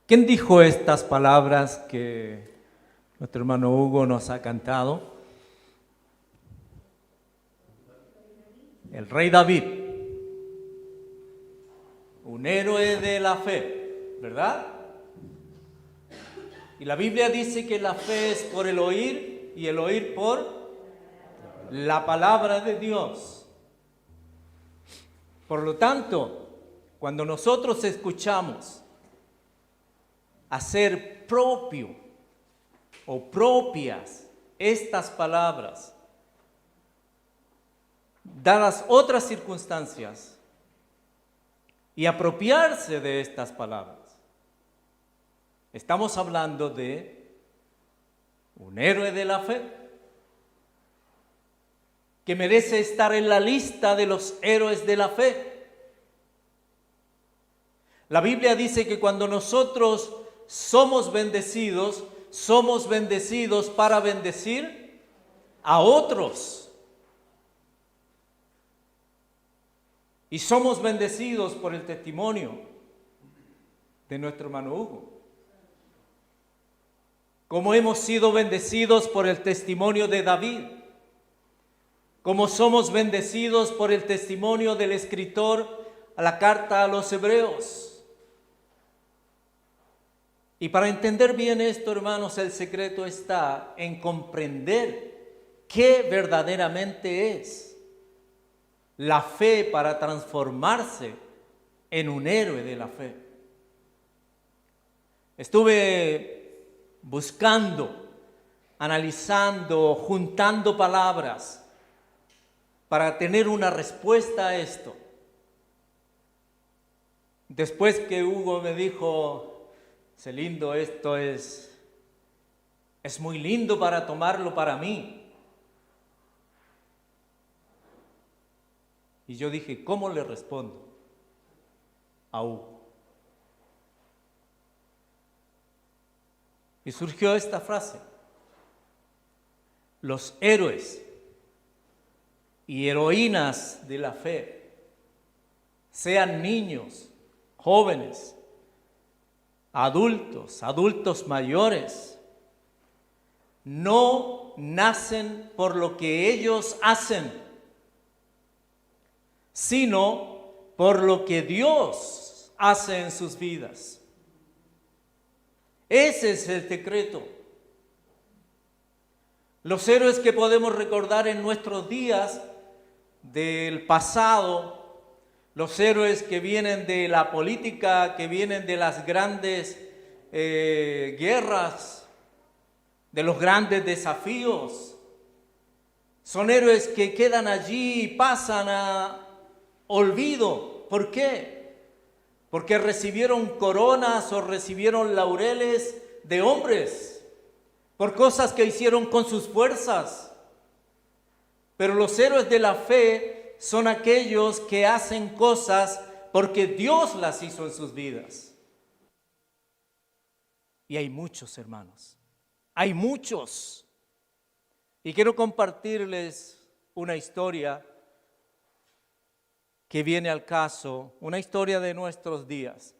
¿Quién dijo estas palabras que nuestro hermano Hugo nos ha cantado? El rey David, un héroe de la fe, ¿verdad? Y la Biblia dice que la fe es por el oír y el oír por la palabra de Dios. Por lo tanto, cuando nosotros escuchamos hacer propio o propias estas palabras, dadas otras circunstancias, y apropiarse de estas palabras, estamos hablando de un héroe de la fe que merece estar en la lista de los héroes de la fe. La Biblia dice que cuando nosotros somos bendecidos para bendecir a otros. Y somos bendecidos por el testimonio de nuestro hermano Hugo. Como hemos sido bendecidos por el testimonio de David. Como somos bendecidos por el testimonio del escritor a la carta a los Hebreos. Y para entender bien esto, hermanos, el secreto está en comprender qué verdaderamente es la fe para transformarse en un héroe de la fe. Estuve buscando, analizando, juntando palabras para tener una respuesta a esto. Después que Hugo me dijo, Celindo, esto es muy lindo para tomarlo para mí. Y yo dije, ¿cómo le respondo a Hugo? Y surgió esta frase: los héroes y heroínas de la fe, sean niños, jóvenes, adultos mayores, no nacen por lo que ellos hacen, sino por lo que Dios hace en sus vidas. Ese es el secreto. Los héroes que podemos recordar en nuestros días del pasado, los héroes que vienen de la política, que vienen de las grandes guerras, de los grandes desafíos, son héroes que quedan allí y pasan a olvido. ¿Por qué? Porque recibieron coronas o recibieron laureles de hombres por cosas que hicieron con sus fuerzas. Pero los héroes de la fe son aquellos que hacen cosas porque Dios las hizo en sus vidas. Y hay muchos, hermanos. Hay muchos. Y quiero compartirles una historia que viene al caso, una historia de nuestros días.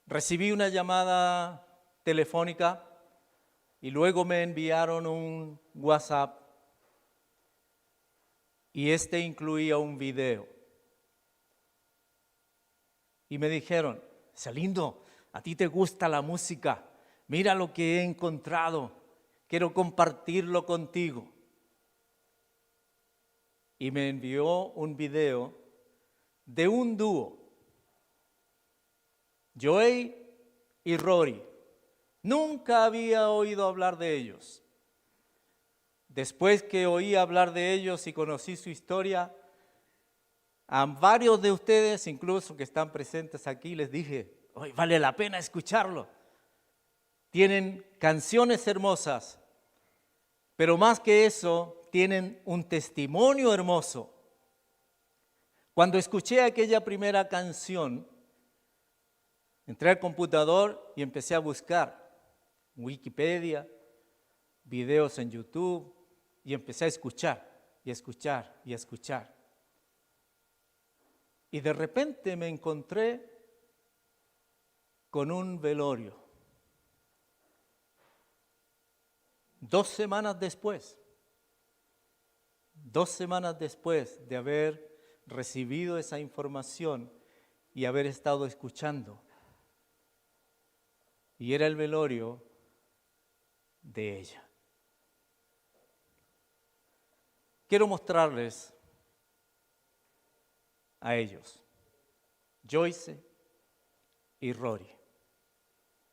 Recibí una llamada telefónica y luego me enviaron un WhatsApp y este incluía un video. Y me dijeron, Celindo, a ti te gusta la música, mira lo que he encontrado, quiero compartirlo contigo. Y me envió un video de un dúo, Joey y Rory. Nunca había oído hablar de ellos. Después que oí hablar de ellos y conocí su historia, a varios de ustedes, incluso que están presentes aquí, les dije, hoy vale la pena escucharlo. Tienen canciones hermosas, pero más que eso, tienen un testimonio hermoso. Cuando escuché aquella primera canción, entré al computador y empecé a buscar en Wikipedia, videos en YouTube, y empecé a escuchar, y a escuchar, y a escuchar. Y de repente me encontré con un velorio. 2 semanas después de haber recibido esa información y haber estado escuchando. Y era el velorio de ella. Quiero mostrarles a ellos, Joyce y Rory,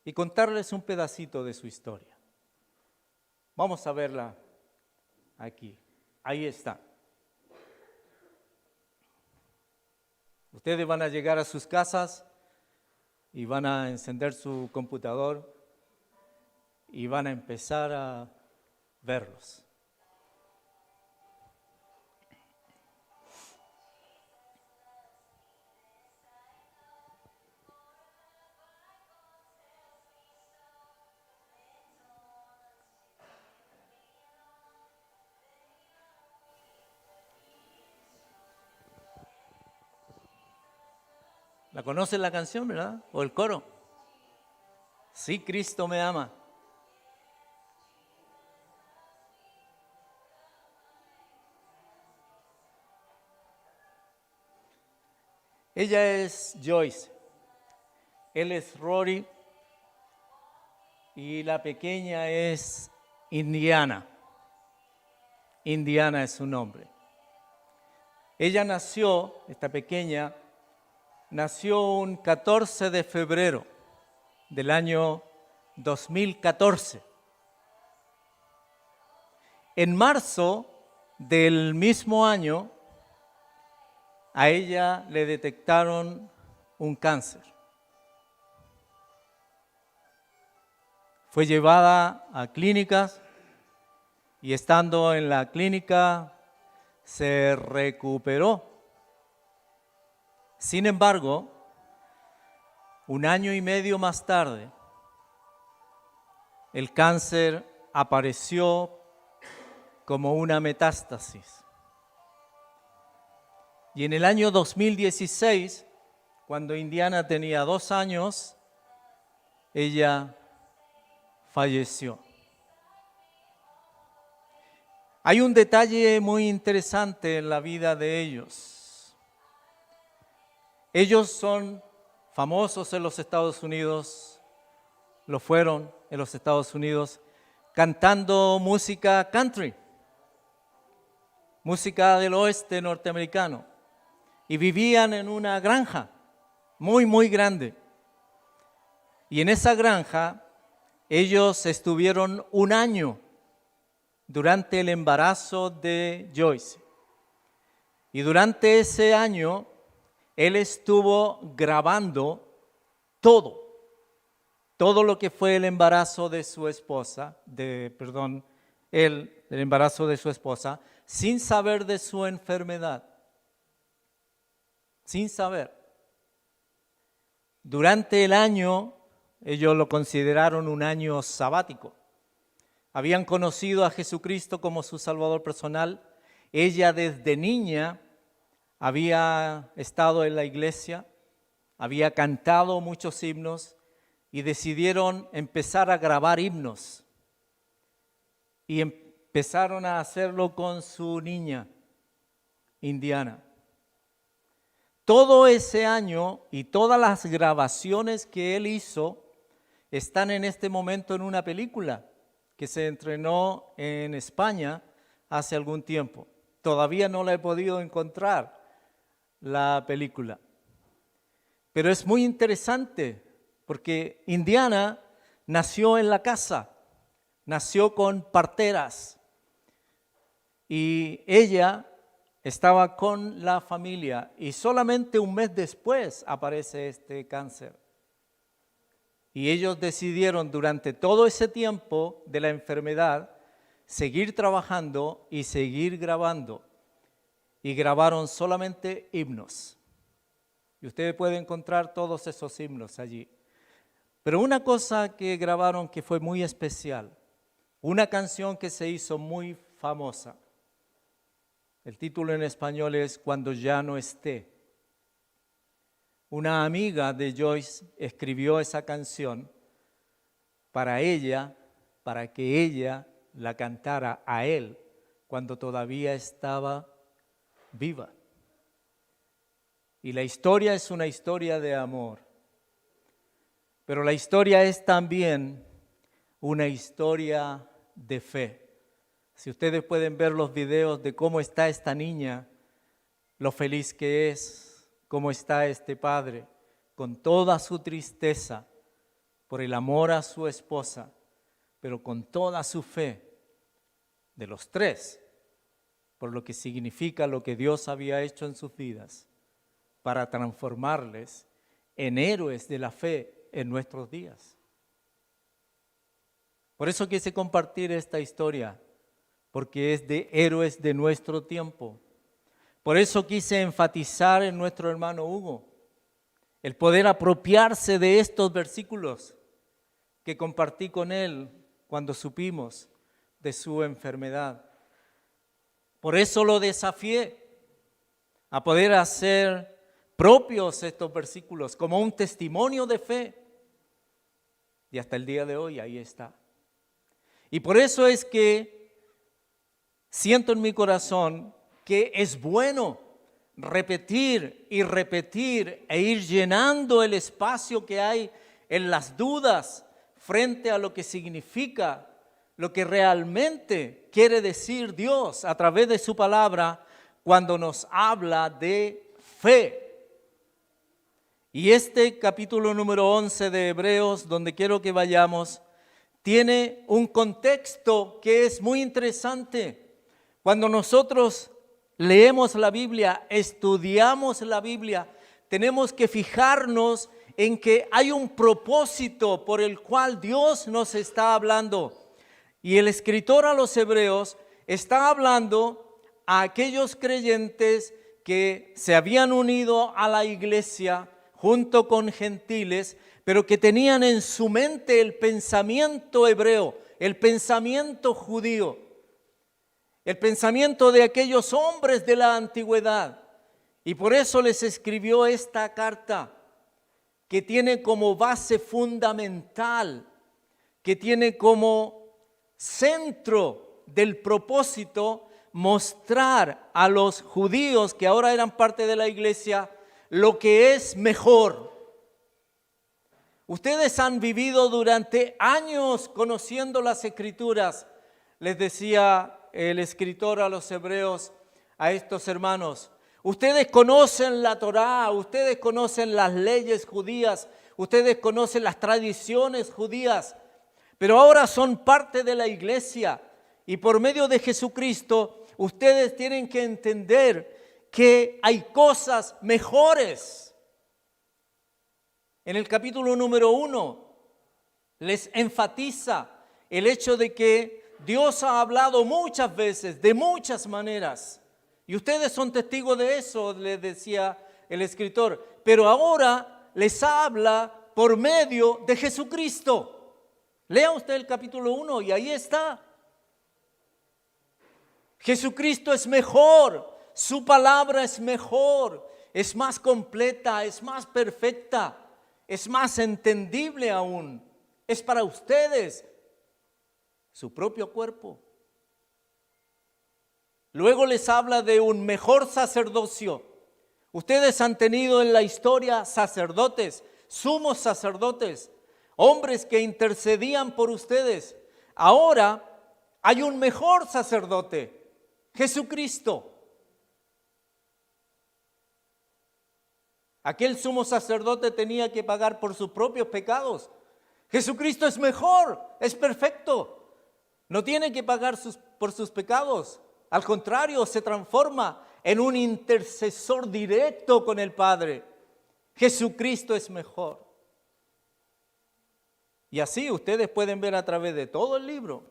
y contarles un pedacito de su historia. Vamos a verla aquí. Ahí está. Ustedes van a llegar a sus casas y van a encender su computador y van a empezar a verlos. ¿La conocen la canción, verdad? ¿O el coro? Sí, Cristo me ama. Ella es Joyce, él es Rory y la pequeña es Indiana. Indiana es su nombre. Ella nació, esta pequeña, nació un 14 de febrero del año 2014. En marzo del mismo año, a ella le detectaron un cáncer. Fue llevada a clínicas y estando en la clínica se recuperó. Sin embargo, 1 año y medio más tarde, el cáncer apareció como una metástasis. Y en el año 2016, cuando Indiana tenía 2 años, ella falleció. Hay un detalle muy interesante en la vida de ellos. Ellos son famosos en los Estados Unidos, lo fueron en los Estados Unidos, cantando música country, música del oeste norteamericano. Y vivían en una granja muy, muy grande. Y en esa granja ellos estuvieron 1 año durante el embarazo de Joyce. Y durante ese año él estuvo grabando todo lo que fue el embarazo de su esposa, el embarazo de su esposa, sin saber de su enfermedad. Sin saber. Durante el año, ellos lo consideraron un año sabático. Habían conocido a Jesucristo como su Salvador personal. Ella desde niña había estado en la iglesia, había cantado muchos himnos y decidieron empezar a grabar himnos. Y empezaron a hacerlo con su niña, Indiana. Todo ese año y todas las grabaciones que él hizo están en este momento en una película que se estrenó en España hace algún tiempo. Todavía no la he podido encontrar, la película. Pero es muy interesante porque Indiana nació en la casa, nació con parteras y ella estaba con la familia y solamente 1 mes después aparece este cáncer. Y ellos decidieron durante todo ese tiempo de la enfermedad seguir trabajando y seguir grabando. Y grabaron solamente himnos. Y usted puede encontrar todos esos himnos allí. Pero una cosa que grabaron que fue muy especial, una canción que se hizo muy famosa. El título en español es Cuando ya no esté. Una amiga de Joyce escribió esa canción para ella, para que ella la cantara a él cuando todavía estaba viva. Y la historia es una historia de amor, pero la historia es también una historia de fe. Si ustedes pueden ver los videos de cómo está esta niña, lo feliz que es, cómo está este padre, con toda su tristeza por el amor a su esposa, pero con toda su fe de los tres, por lo que significa lo que Dios había hecho en sus vidas, para transformarles en héroes de la fe en nuestros días. Por eso quise compartir esta historia, porque es de héroes de nuestro tiempo. Por eso quise enfatizar en nuestro hermano Hugo el poder apropiarse de estos versículos que compartí con él cuando supimos de su enfermedad. Por eso lo desafié a poder hacer propios estos versículos como un testimonio de fe. Y hasta el día de hoy ahí está. Y por eso es que siento en mi corazón que es bueno repetir y repetir e ir llenando el espacio que hay en las dudas frente a lo que significa, lo que realmente quiere decir Dios a través de su palabra cuando nos habla de fe. Y este capítulo número 11 de Hebreos, donde quiero que vayamos, tiene un contexto que es muy interesante. Cuando nosotros leemos la Biblia, estudiamos la Biblia, tenemos que fijarnos en que hay un propósito por el cual Dios nos está hablando. Y el escritor a los Hebreos está hablando a aquellos creyentes que se habían unido a la iglesia junto con gentiles, pero que tenían en su mente el pensamiento hebreo, el pensamiento judío, el pensamiento de aquellos hombres de la antigüedad. Y por eso les escribió esta carta que tiene como base fundamental, que tiene como centro del propósito mostrar a los judíos que ahora eran parte de la iglesia lo que es mejor. Ustedes han vivido durante años conociendo las Escrituras. Les decía el escritor a los Hebreos, a estos hermanos, ustedes conocen la Torá, ustedes conocen las leyes judías, ustedes conocen las tradiciones judías, pero ahora son parte de la iglesia y por medio de Jesucristo ustedes tienen que entender que hay cosas mejores. En el capítulo número 1 les enfatiza el hecho de que Dios ha hablado muchas veces, de muchas maneras. Y ustedes son testigos de eso, les decía el escritor. Pero ahora les habla por medio de Jesucristo. Lea usted el capítulo 1 y ahí está. Jesucristo es mejor, su palabra es mejor, es más completa, es más perfecta. Es más entendible aún, es para ustedes, su propio cuerpo. Luego les habla de un mejor sacerdocio. Ustedes han tenido en la historia sacerdotes, sumos sacerdotes, hombres que intercedían por ustedes. Ahora hay un mejor sacerdote, Jesucristo. Aquel sumo sacerdote tenía que pagar por sus propios pecados. Jesucristo es mejor, es perfecto. No tiene que pagar por sus pecados. Al contrario, se transforma en un intercesor directo con el Padre. Jesucristo es mejor. Y así ustedes pueden ver a través de todo el libro,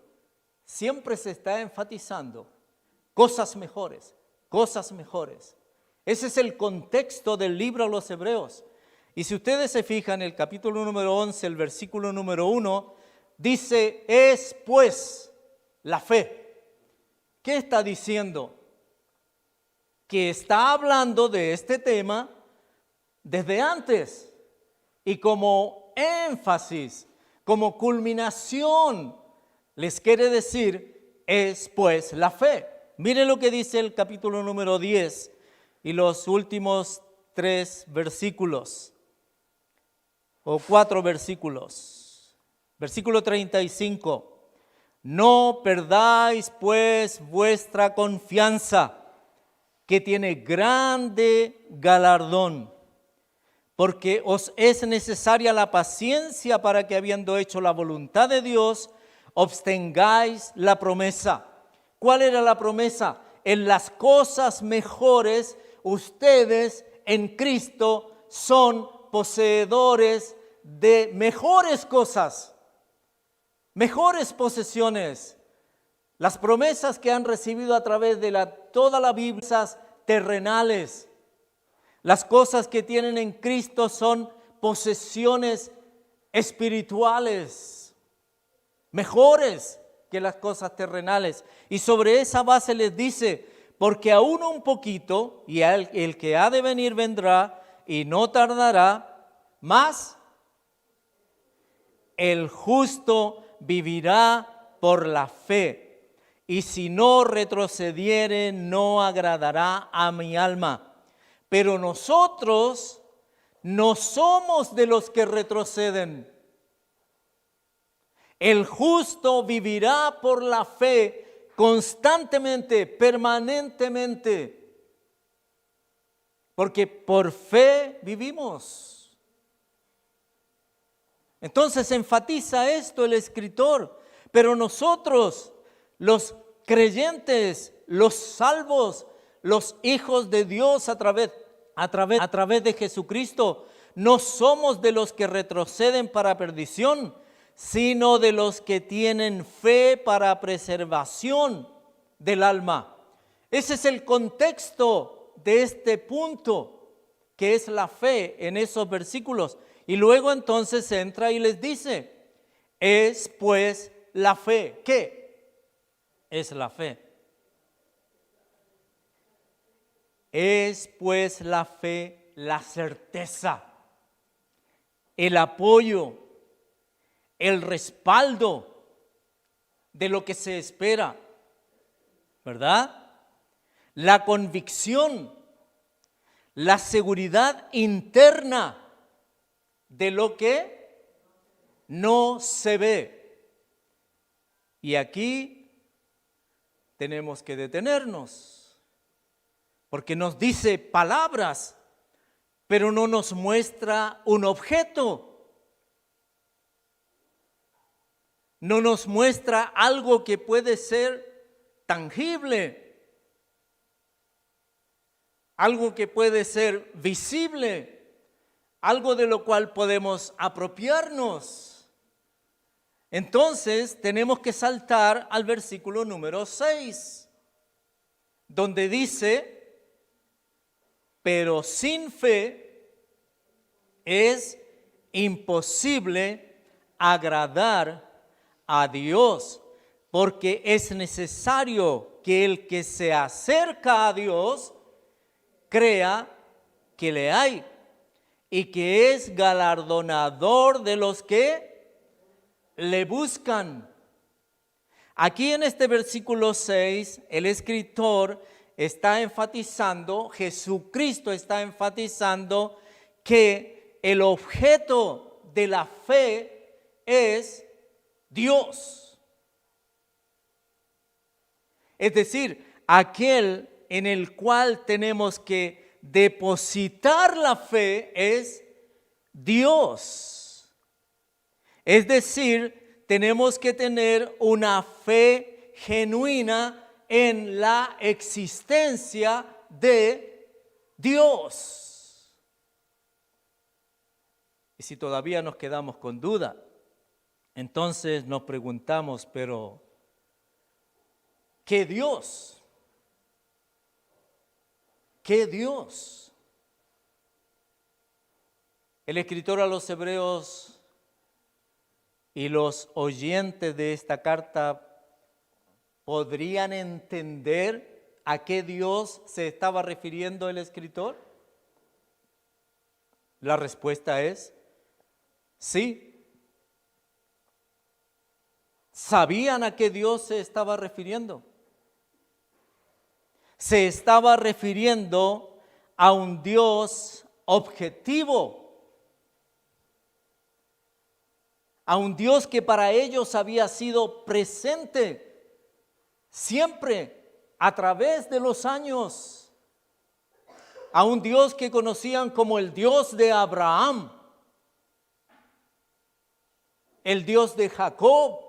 siempre se está enfatizando cosas mejores, cosas mejores. Ese es el contexto del libro a los Hebreos. Y si ustedes se fijan, el capítulo número 11, el versículo número 1, dice, es pues la fe. ¿Qué está diciendo? Que está hablando de este tema desde antes y como énfasis, como culminación, les quiere decir, es pues la fe. Miren lo que dice el capítulo número 10 y los últimos 3 versículos, o 4 versículos. Versículo 35. No perdáis pues vuestra confianza, que tiene grande galardón, porque os es necesaria la paciencia para que, habiendo hecho la voluntad de Dios, obtengáis la promesa. ¿Cuál era la promesa? En las cosas mejores, ustedes en Cristo son poseedores de mejores cosas, mejores posesiones. Las promesas que han recibido a través de toda la Biblia, terrenales. Las cosas que tienen en Cristo son posesiones espirituales, mejores que las cosas terrenales. Y sobre esa base les dice, porque aún un poquito, y el que ha de venir vendrá, y no tardará, más el justo vivirá por la fe. Y si no retrocediere, no agradará a mi alma. Pero nosotros no somos de los que retroceden. El justo vivirá por la fe constantemente, permanentemente. Porque por fe vivimos. Entonces enfatiza esto el escritor. Pero nosotros, los creyentes, los salvos, los hijos de Dios a través de Jesucristo, no somos de los que retroceden para perdición, sino de los que tienen fe para preservación del alma. Ese es el contexto de este punto, que es la fe en esos versículos. Y luego entonces entra y les dice, es pues la fe. ¿Qué es la fe? Es pues la fe la certeza, el apoyo, el respaldo de lo que se espera, ¿verdad? La convicción, la seguridad interna de lo que no se ve. Y aquí tenemos que detenernos, porque nos dice palabras, pero no nos muestra un objeto. No nos muestra algo que puede ser tangible, algo que puede ser visible, algo de lo cual podemos apropiarnos. Entonces tenemos que saltar al versículo número 6, donde dice, pero sin fe es imposible agradar a Dios, porque es necesario que el que se acerca a Dios crea que le hay y que es galardonador de los que le buscan. Aquí en este versículo 6, el escritor está enfatizando, Jesucristo está enfatizando que el objeto de la fe es Dios. Es decir, aquel en el cual tenemos que depositar la fe es Dios. Es decir, tenemos que tener una fe genuina en la existencia de Dios. Y si todavía nos quedamos con duda, entonces nos preguntamos, pero ¿qué Dios? ¿Qué Dios? El escritor a los Hebreos y los oyentes de esta carta ¿podrían entender a qué Dios se estaba refiriendo el escritor? La respuesta es sí. ¿Sabían a qué Dios se estaba refiriendo? Se estaba refiriendo a un Dios objetivo, a un Dios que para ellos había sido presente siempre a través de los años, a un Dios que conocían como el Dios de Abraham, el Dios de Jacob,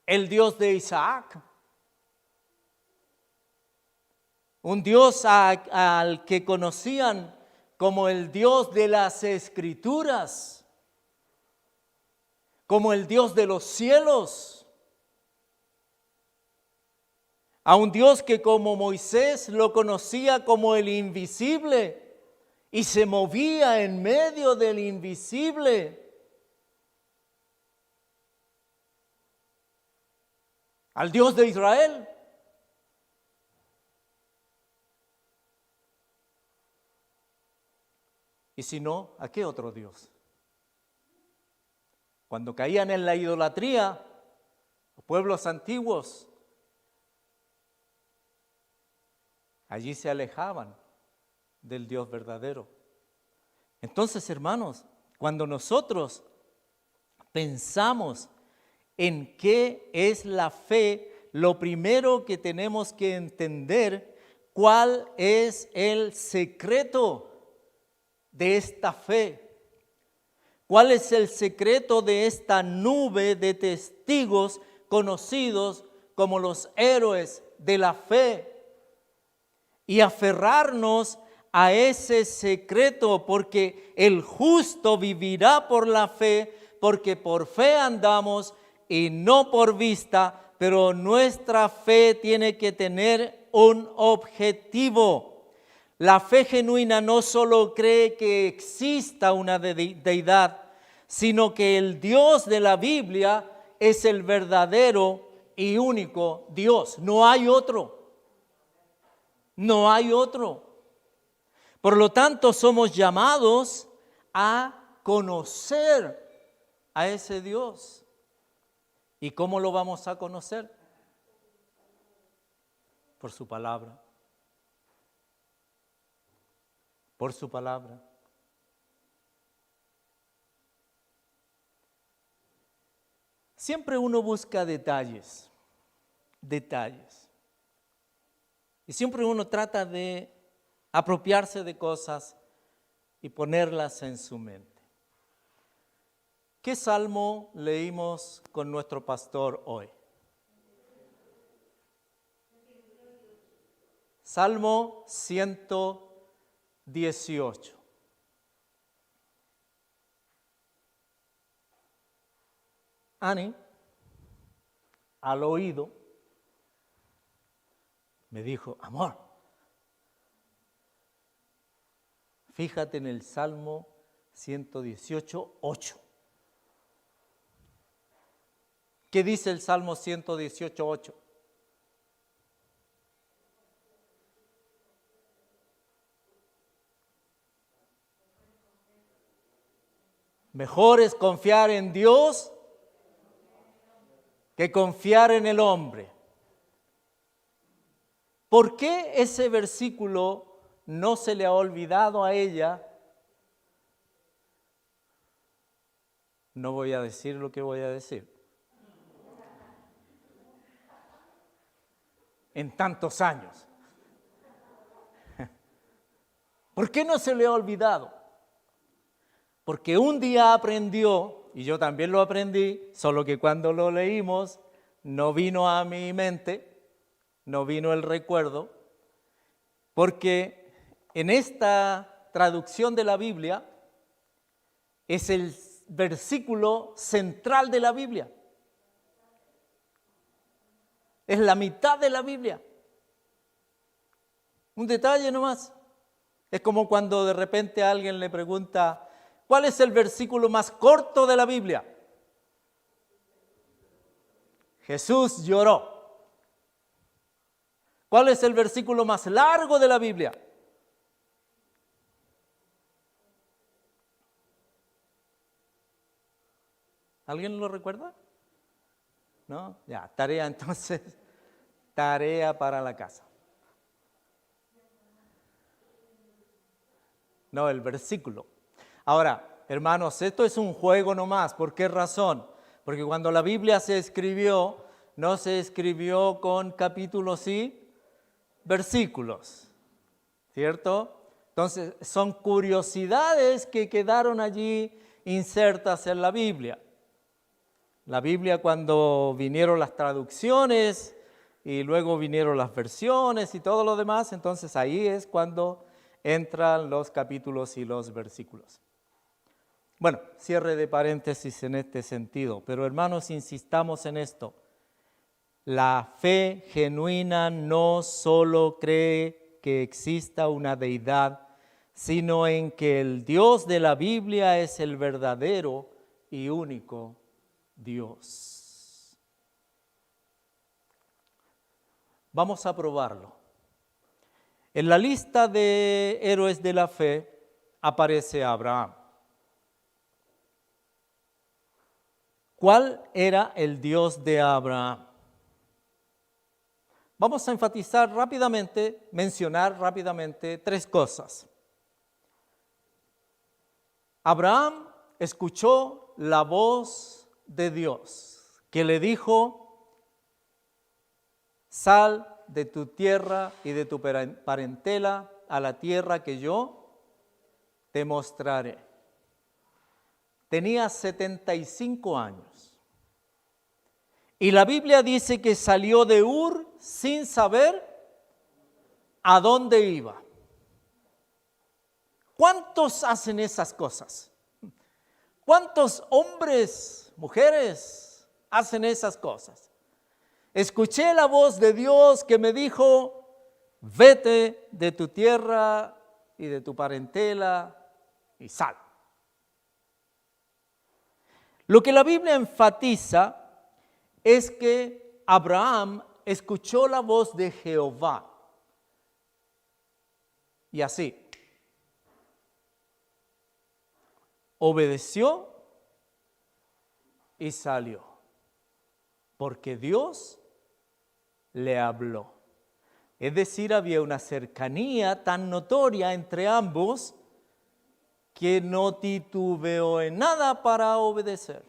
el Dios de Isaac. Un Dios al que conocían como el Dios de las Escrituras, como el Dios de los cielos. A un Dios que como Moisés lo conocía como el invisible y se movía en medio del invisible. Al Dios de Israel. Y si no, ¿a qué otro Dios? Cuando caían en la idolatría, los pueblos antiguos, allí se alejaban del Dios verdadero. Entonces, hermanos, cuando nosotros pensamos en qué es la fe, lo primero que tenemos que entender cuál es el secreto de esta fe. ¿Cuál es el secreto de esta nube de testigos conocidos como los héroes de la fe? Y aferrarnos a ese secreto, porque el justo vivirá por la fe, porque por fe andamos y no por vista, pero nuestra fe tiene que tener un objetivo. La fe genuina no solo cree que exista una deidad, sino que el Dios de la Biblia es el verdadero y único Dios. No hay otro. No hay otro. Por lo tanto, somos llamados a conocer a ese Dios. ¿Y cómo lo vamos a conocer? Por su palabra. Por su palabra. Siempre uno busca detalles. Y siempre uno trata de apropiarse de cosas y ponerlas en su mente. ¿Qué salmo leímos con nuestro pastor hoy? Salmo 118. Ani, al oído, me dijo, amor, fíjate en el Salmo 118, 8. ¿Qué dice el Salmo 118, 8? Mejor es confiar en Dios que confiar en el hombre. ¿Por qué ese versículo no se le ha olvidado a ella? No voy a decir lo que voy a decir. En tantos años. ¿Por qué no se le ha olvidado? Porque un día aprendió, y yo también lo aprendí, solo que cuando lo leímos no vino a mi mente, no vino el recuerdo, porque en esta traducción de la Biblia es el versículo central de la Biblia. Es la mitad de la Biblia. Un detalle nomás. Es como cuando de repente alguien le pregunta, ¿cuál es el versículo más corto de la Biblia? Jesús lloró. ¿Cuál es el versículo más largo de la Biblia? ¿Alguien lo recuerda? ¿No? Ya, tarea entonces, tarea para la casa. No, el versículo. Ahora, hermanos, esto es un juego nomás. ¿Por qué razón? Porque cuando la Biblia se escribió, no se escribió con capítulos y versículos, ¿cierto? Entonces, son curiosidades que quedaron allí insertas en la Biblia. La Biblia, cuando vinieron las traducciones y luego vinieron las versiones y todo lo demás, entonces ahí es cuando entran los capítulos y los versículos. Bueno, cierre de paréntesis en este sentido, pero hermanos, insistamos en esto. La fe genuina no solo cree que exista una deidad, sino en que el Dios de la Biblia es el verdadero y único Dios. Vamos a probarlo. En la lista de héroes de la fe aparece Abraham. ¿Cuál era el Dios de Abraham? Vamos a enfatizar rápidamente, mencionar rápidamente tres cosas. Abraham escuchó la voz de Dios que le dijo: sal de tu tierra y de tu parentela a la tierra que yo te mostraré. Tenía 75 años. Y la Biblia dice que salió de Ur sin saber a dónde iba. ¿Cuántos hacen esas cosas? ¿Cuántos hombres, mujeres hacen esas cosas? Escuché la voz de Dios que me dijo: vete de tu tierra y de tu parentela y sal. Lo que la Biblia enfatiza es que Abraham escuchó la voz de Jehová. Y así, obedeció y salió, porque Dios le habló. Es decir, había una cercanía tan notoria entre ambos que no titubeó en nada para obedecer,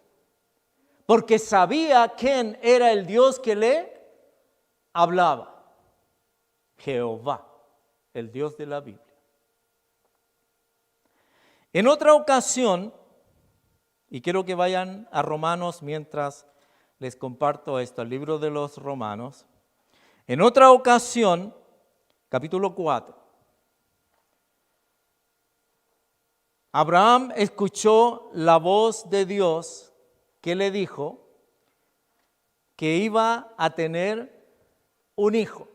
porque sabía quién era el Dios que le hablaba: Jehová, el Dios de la Biblia. En otra ocasión, y quiero que vayan a Romanos mientras les comparto esto, el libro de los Romanos. En otra ocasión, capítulo 4, Abraham escuchó la voz de Dios que le dijo que iba a tener un hijo.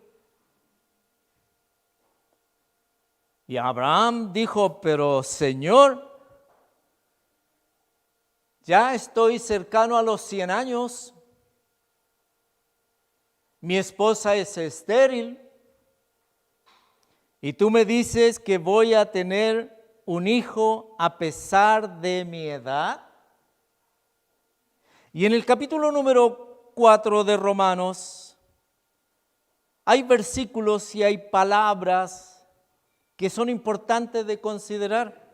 Y Abraham dijo: pero Señor, ya estoy cercano a los 100 años, mi esposa es estéril, y tú me dices que voy a tener un hijo a pesar de mi edad. Y en el capítulo número 4 de Romanos hay versículos y hay palabras que son importantes de considerar.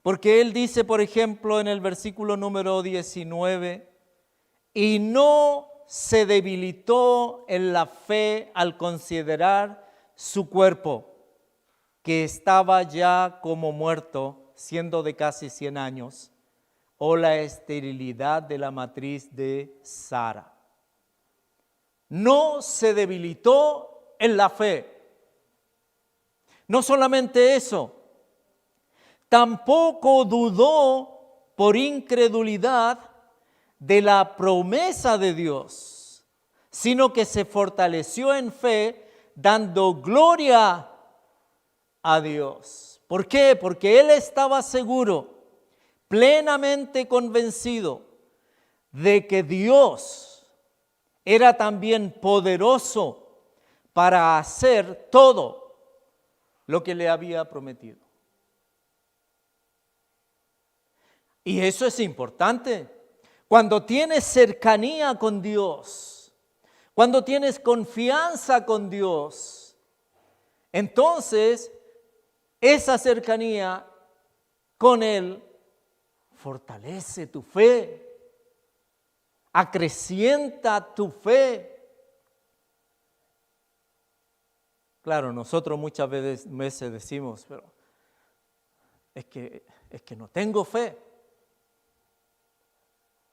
Porque él dice, por ejemplo, en el versículo número 19, y no se debilitó en la fe al considerar su cuerpo, que estaba ya como muerto, siendo de casi 100 años, o la esterilidad de la matriz de Sara. No se debilitó en la fe. No solamente eso, tampoco dudó por incredulidad de la promesa de Dios, sino que se fortaleció en fe, dando gloria a Dios. ¿Por qué? Porque él estaba seguro, plenamente convencido de que Dios era también poderoso para hacer todo lo que le había prometido. Y eso es importante. Cuando tienes cercanía con Dios, cuando tienes confianza con Dios, entonces esa cercanía con Él fortalece tu fe, acrecienta tu fe. Claro, nosotros muchas veces decimos, pero es que no tengo fe.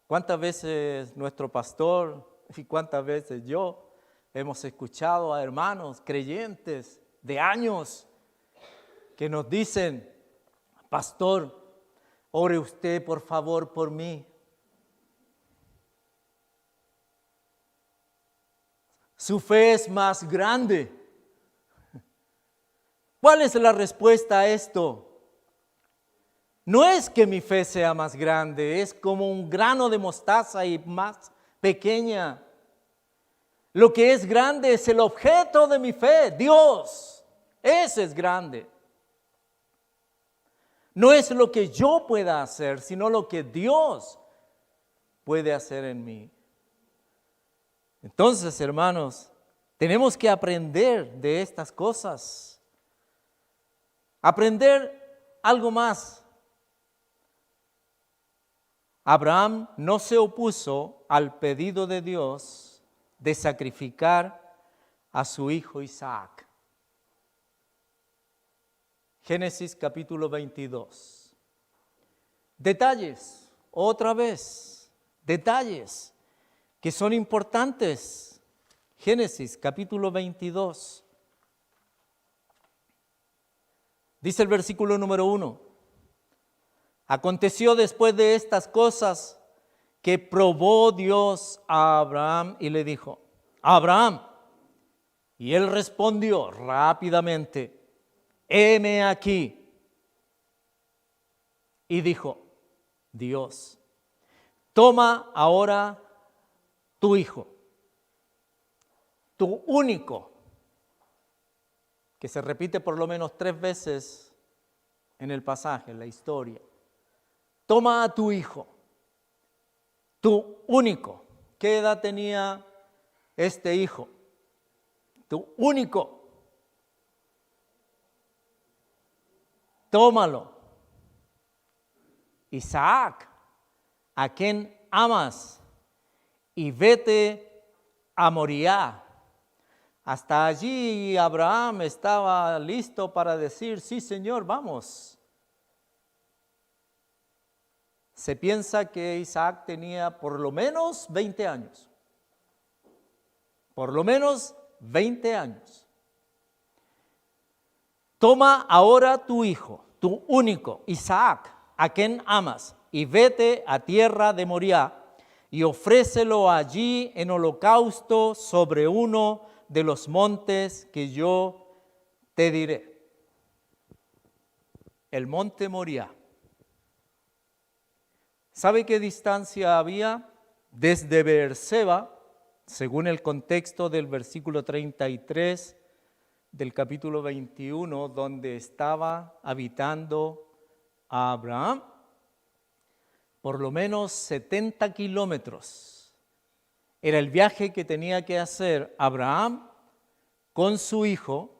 ¿Cuántas veces nuestro pastor y cuántas veces yo hemos escuchado a hermanos creyentes de años que nos dicen, pastor, ore usted por favor por mí? Su fe es más grande. ¿Cuál es la respuesta a esto? No es que mi fe sea más grande, es como un grano de mostaza y más pequeña. Lo que es grande es el objeto de mi fe, Dios. Ese es grande. No es lo que yo pueda hacer, sino lo que Dios puede hacer en mí. Entonces, hermanos, tenemos que aprender de estas cosas. Aprender algo más. Abraham no se opuso al pedido de Dios de sacrificar a su hijo Isaac. Génesis capítulo 22. Detalles, otra vez, detalles que son importantes. Génesis capítulo 22. Dice el versículo número 1. Aconteció después de estas cosas que probó Dios a Abraham y le dijo, Abraham, y él respondió rápidamente, heme aquí. Y dijo, Dios, toma ahora tu hijo, tu único, que se repite por lo menos 3 veces en el pasaje, en la historia. Toma a tu hijo, tu único. ¿Qué edad tenía este hijo? Tu único. Tómalo. Isaac, a quien amas, y vete a Moriah. Hasta allí Abraham estaba listo para decir, sí, Señor, vamos. Se piensa que Isaac tenía por lo menos 20 años. Por lo menos 20 años. Toma ahora tu hijo, tu único, Isaac, a quien amas, y vete a tierra de Moriah, y ofrécelo allí en holocausto sobre uno de los montes que yo te diré. El monte Moriah. ¿Sabe qué distancia había desde Beerseba, según el contexto del versículo 33 del capítulo 21, donde estaba habitando a Abraham? Por lo menos 70 kilómetros. Era el viaje que tenía que hacer Abraham con su hijo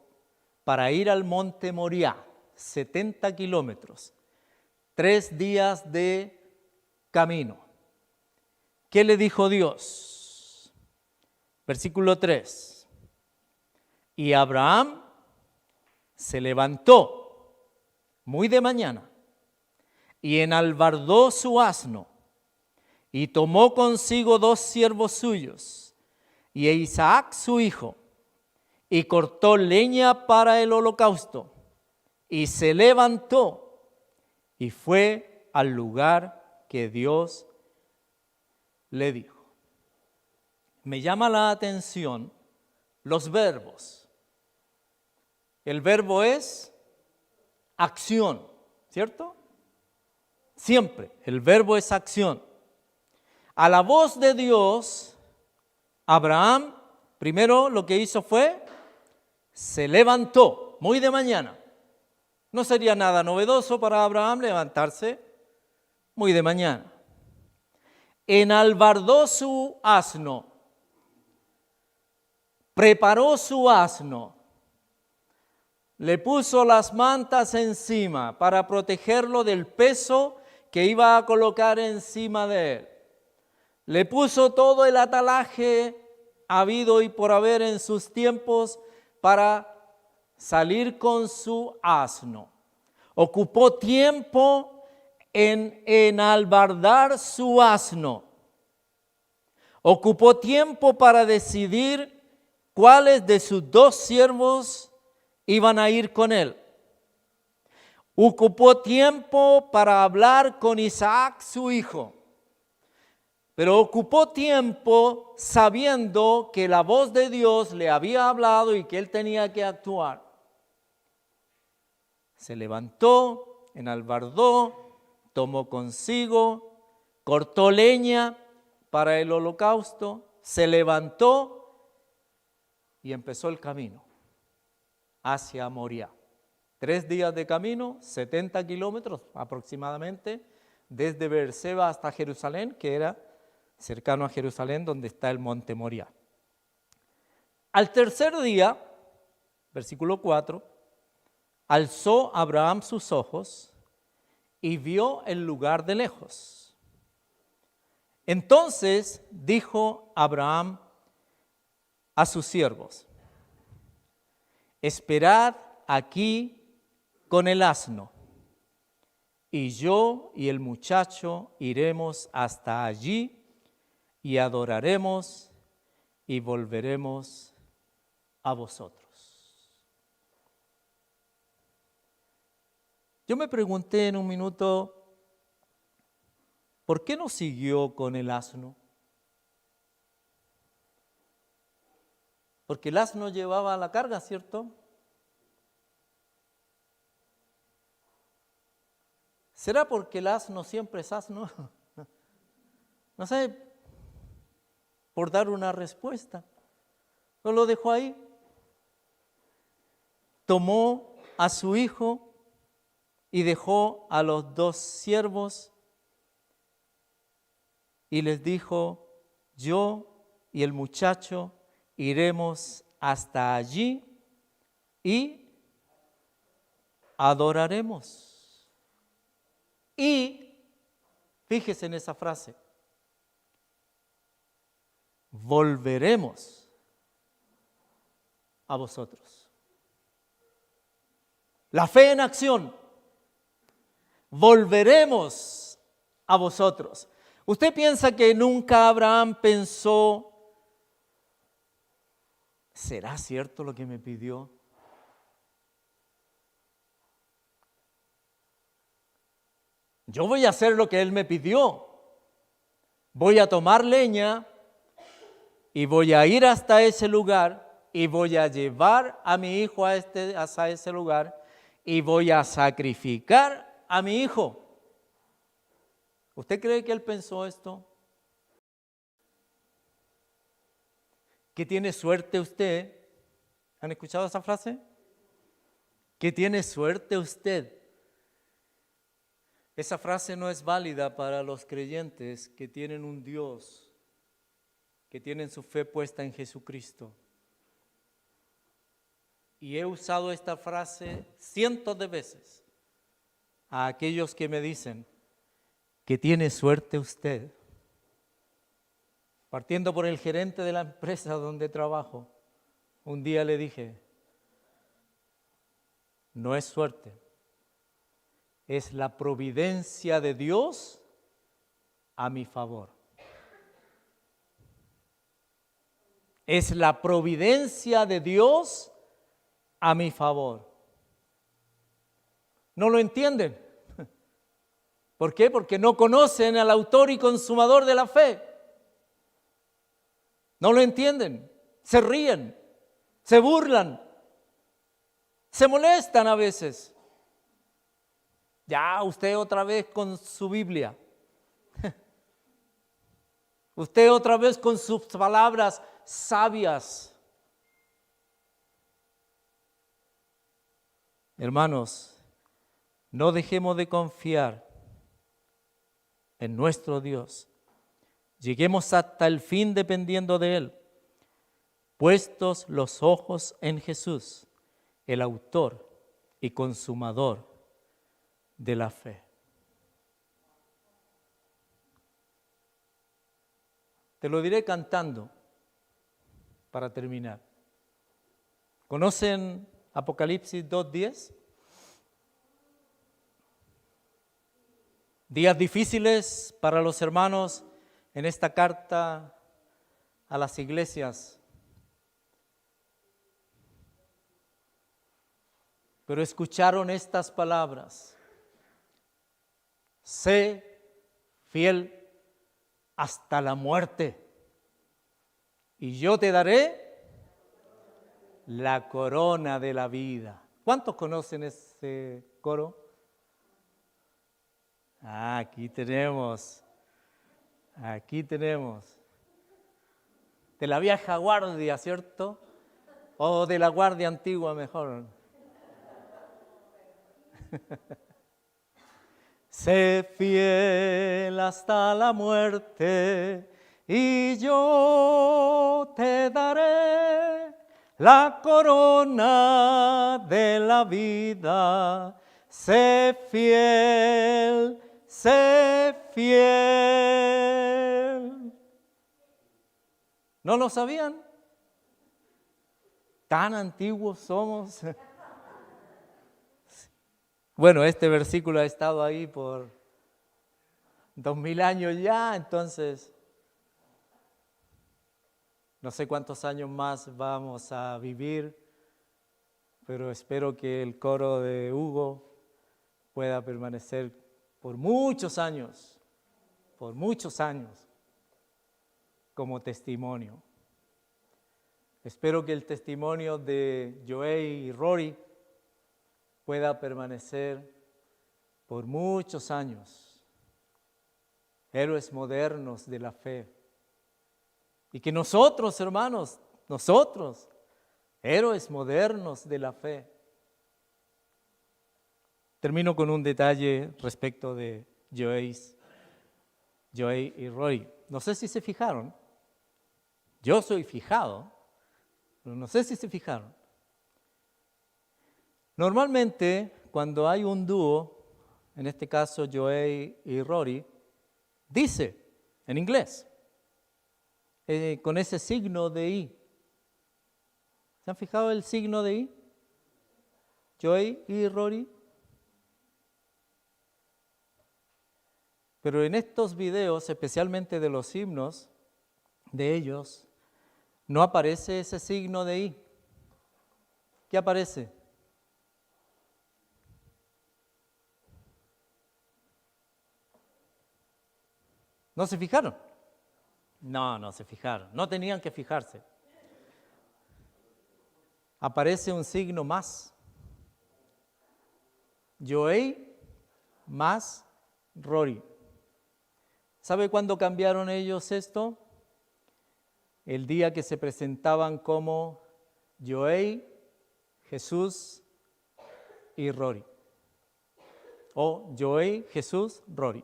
para ir al monte Moriah. 70 kilómetros. 3 días de camino. ¿Qué le dijo Dios? Versículo 3. Y Abraham se levantó muy de mañana y enalbardó su asno y tomó consigo 2 siervos suyos y a Isaac su hijo y cortó leña para el holocausto y se levantó y fue al lugar que Dios le dijo. Me llama la atención los verbos. El verbo es acción, ¿cierto? Siempre, el verbo es acción. A la voz de Dios, Abraham, primero lo que hizo fue, se levantó muy de mañana. No sería nada novedoso para Abraham levantarse muy de mañana. Enalbardó su asno, preparó su asno, le puso las mantas encima para protegerlo del peso que iba a colocar encima de él. Le puso todo el atalaje habido y por haber en sus tiempos para salir con su asno. Ocupó tiempo en enalbardar su asno. Ocupó tiempo para decidir cuáles de sus 2 siervos iban a ir con él. Ocupó tiempo para hablar con Isaac, su hijo. Pero ocupó tiempo sabiendo que la voz de Dios le había hablado y que él tenía que actuar. Se levantó, enalbardó, tomó consigo, cortó leña para el holocausto, se levantó y empezó el camino hacia Moriah. 3 días de camino, 70 kilómetros aproximadamente, desde Beerseba hasta Jerusalén, que era cercano a Jerusalén, donde está el monte Moriah. Al tercer día, versículo 4, alzó Abraham sus ojos y vio el lugar de lejos. Entonces dijo Abraham a sus siervos: esperad aquí con el asno, y yo y el muchacho iremos hasta allí y adoraremos y volveremos a vosotros. Yo me pregunté en un minuto, ¿por qué no siguió con el asno? Porque el asno llevaba la carga, ¿cierto? ¿Será porque el asno siempre es asno? No sé, por dar una respuesta. No lo dejó ahí. Tomó a su hijo y dejó a los 2 siervos y les dijo: yo y el muchacho iremos hasta allí y adoraremos. Y fíjese en esa frase: volveremos a vosotros. La fe en acción. Volveremos a vosotros. ¿Usted piensa que nunca Abraham pensó, ¿será cierto lo que me pidió? Yo voy a hacer lo que él me pidió. Voy a tomar leña y voy a ir hasta ese lugar y voy a llevar a mi hijo hasta ese lugar y voy a sacrificar a mi hijo. ¿Usted cree que él pensó esto? ¿Que tiene suerte usted? ¿Han escuchado esa frase? ¿Que tiene suerte usted? Esa frase no es válida para los creyentes que tienen un Dios, que tienen su fe puesta en Jesucristo. Y he usado esta frase cientos de veces a aquellos que me dicen que tiene suerte usted. Partiendo por el gerente de la empresa donde trabajo, un día le dije: no es suerte, es la providencia de Dios a mi favor. Es la providencia de Dios a mi favor. ¿No lo entienden? ¿Por qué? Porque no conocen al autor y consumador de la fe. No lo entienden, se ríen, se burlan, se molestan a veces. Ya, usted otra vez con su Biblia. Usted otra vez con sus palabras sabias. Hermanos, no dejemos de confiar en nuestro Dios. Lleguemos hasta el fin dependiendo de Él, puestos los ojos en Jesús, el autor y consumador de la fe. Te lo diré cantando para terminar. ¿Conocen Apocalipsis 2:10? Días difíciles para los hermanos en esta carta a las iglesias. Pero escucharon estas palabras: sé fiel hasta la muerte, y yo te daré la corona de la vida. ¿Cuántos conocen ese coro? Aquí tenemos. De la vieja guardia, ¿cierto? O de la guardia antigua, mejor. Sé fiel hasta la muerte, y yo te daré la corona de la vida. Sé fiel, sé fiel. ¿No lo sabían? ¿Tan antiguos somos? Bueno, este versículo ha estado ahí por 2000 años ya, entonces no sé cuántos años más vamos a vivir, pero espero que el coro de Hugo pueda permanecer por muchos años como testimonio. Espero que el testimonio de Joey y Rory pueda permanecer por muchos años, héroes modernos de la fe. Y que nosotros, hermanos, héroes modernos de la fe. Termino con un detalle respecto de Joey y Rory. No sé si se fijaron, yo soy fijado, pero no sé si se fijaron. Normalmente, cuando hay un dúo, en este caso Joey y Rory, dice en inglés, con ese signo de I. ¿Se han fijado el signo de I? Joey y Rory. Pero en estos videos, especialmente de los himnos de ellos, no aparece ese signo de I. ¿Qué aparece? ¿No se fijaron? No se fijaron. No tenían que fijarse. Aparece un signo más. Joey más Rory. ¿Sabe cuándo cambiaron ellos esto? El día que se presentaban como Joey, Jesús y Rory. O Joey, Jesús, Rory.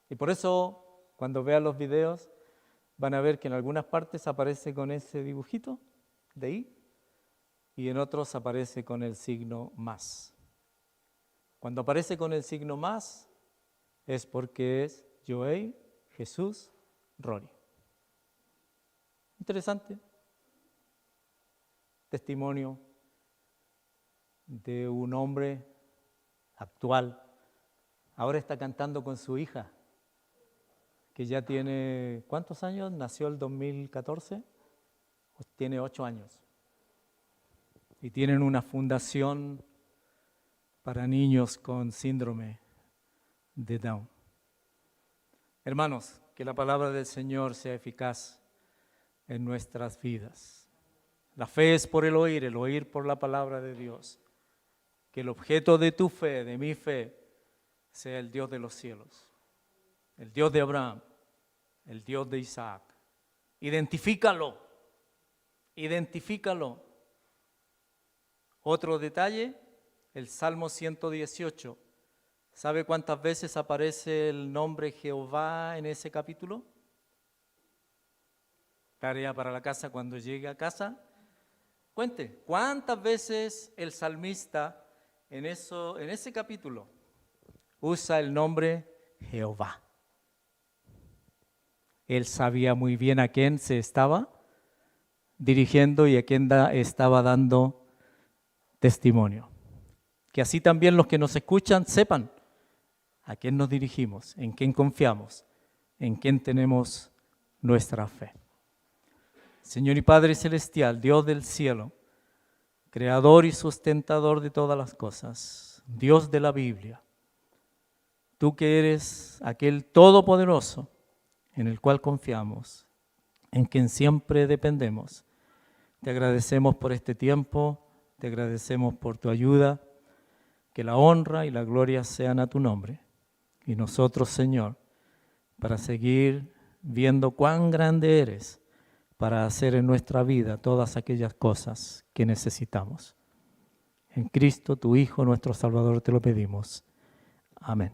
Y por eso, cuando vean los videos, van a ver que en algunas partes aparece con ese dibujito de I y en otros aparece con el signo más. Cuando aparece con el signo más es porque es Joey, Jesús, Rory. Interesante. Testimonio de un hombre actual. Ahora está cantando con su hija, que ya tiene, ¿cuántos años? Nació el 2014, pues tiene 8 años. Y tienen una fundación para niños con síndrome de Down. Hermanos, que la palabra del Señor sea eficaz en nuestras vidas. La fe es por el oír por la palabra de Dios. Que el objeto de tu fe, de mi fe, sea el Dios de los cielos, el Dios de Abraham, el Dios de Isaac. Identifícalo. Otro detalle, el Salmo 118 ¿Sabe cuántas veces aparece el nombre Jehová en ese capítulo? Tarea para la casa cuando llegue a casa. Cuente, ¿cuántas veces el salmista en ese capítulo usa el nombre Jehová? Él sabía muy bien a quién se estaba dirigiendo y a quién estaba dando testimonio. Que así también los que nos escuchan sepan a quién nos dirigimos, en quién confiamos, en quién tenemos nuestra fe. Señor y Padre Celestial, Dios del cielo, Creador y sustentador de todas las cosas, Dios de la Biblia, tú que eres aquel todopoderoso en el cual confiamos, en quien siempre dependemos, te agradecemos por este tiempo, te agradecemos por tu ayuda, que la honra y la gloria sean a tu nombre. Y nosotros, Señor, para seguir viendo cuán grande eres, para hacer en nuestra vida todas aquellas cosas que necesitamos. En Cristo, tu Hijo, nuestro Salvador, te lo pedimos. Amén.